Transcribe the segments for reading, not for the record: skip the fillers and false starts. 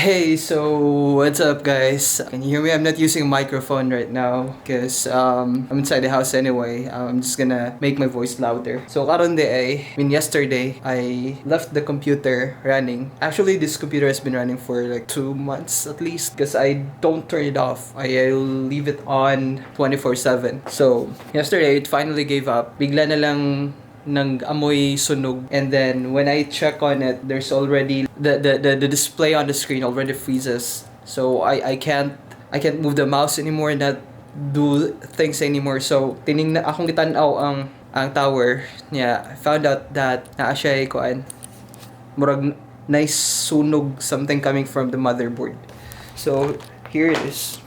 Hey, so what's up, guys? Can you hear me? I'm not using a microphone right now because I'm inside the house anyway. I'm just gonna make my voice louder. So karon yesterday, I left the computer running. Actually, this computer has been running for like 2 months at least because I don't turn it off. I'll leave it on 24/7. So yesterday, it finally gave up. Bigla na lang nag-amoy sunog, and then when I check on it, there's already the display on the screen already freezes, so I can't move the mouse anymore, not do things anymore. So tiningnan akong gitanaw ang tower niya. I found out that naa siya kuan murag nice sunog, something coming from the motherboard. So here it is.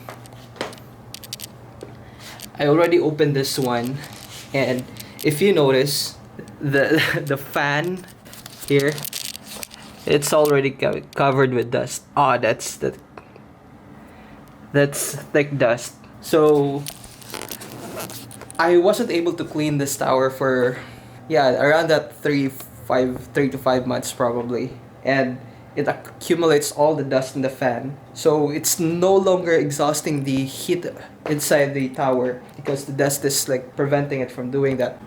I already opened this one, and if you notice, the fan here, it's already covered with dust. That's thick dust. So I wasn't able to clean this tower for around that 3 to 5 months probably, and it accumulates all the dust in the fan, so it's no longer exhausting the heat inside the tower because the dust is like preventing it from doing that.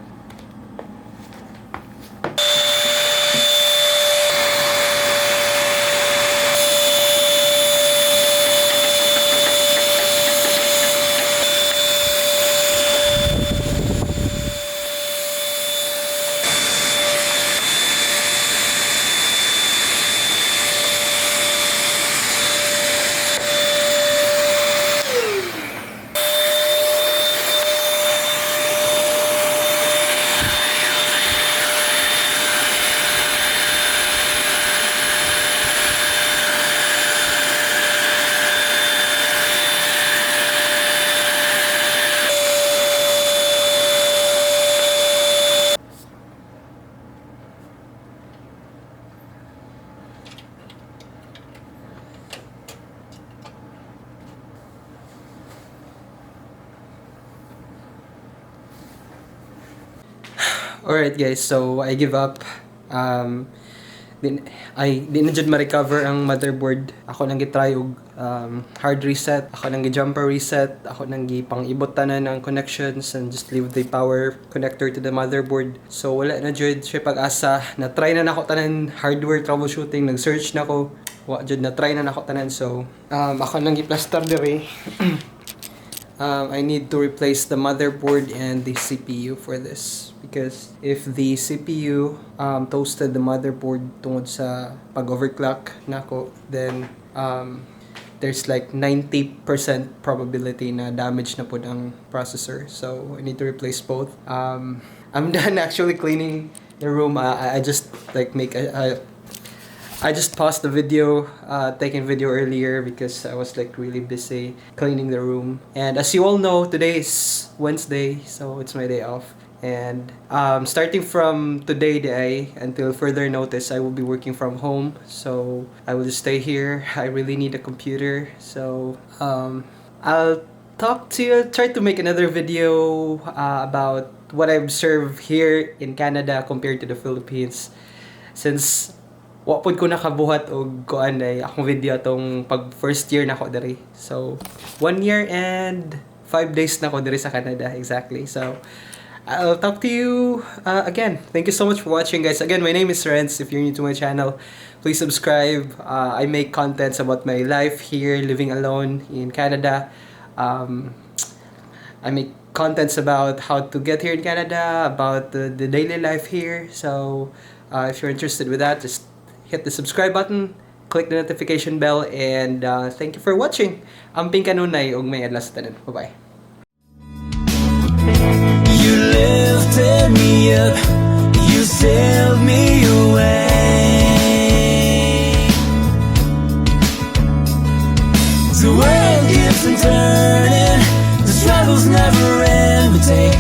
Alright guys, so I give up. Di na jud ma-recover ang motherboard. Ako nang gitry og hard reset, ako nang gi-jumper reset, ako nang gipang-ibot tanan ng connections and just leave the power connector to the motherboard. So wala na jud siya pag-asa. Na-try na nako tanan hardware troubleshooting, nag-search na ko. Wa jud na-try na nako tanan. So ako nang gi-plaster dire. I need to replace the motherboard and the CPU for this, because if the CPU toasted the motherboard tungod sa pag-overclock nako, then there's like 90% probability na damage na po ang processor. So I need to replace both. I'm done actually cleaning the room. I just like I just paused the video, taking video earlier because I was like really busy cleaning the room. And as you all know, today is Wednesday, so it's my day off. And starting from today until further notice, I will be working from home. So I will just stay here. I really need a computer. So I'll talk to you, try to make another video about what I observe here in Canada compared to the Philippines. Since wapod ko nakabuhat og kuan ay akong video tong pag first year na ko diri. So 1 year and 5 days na ko diri sa Canada exactly. So I'll talk to you again. Thank you so much for watching, guys. Again, my name is Renz. If you're new to my channel, please subscribe. I make contents about my life here living alone in Canada. I make contents about how to get here in Canada, about the daily life here. So if you're interested with that, just hit the subscribe button, click the notification bell, and thank you for watching. Amping kanunay og may adlaw sa tanan. Bye-bye. You lifted me up, you sailed me away. The world keeps on turning, the struggles never end, but take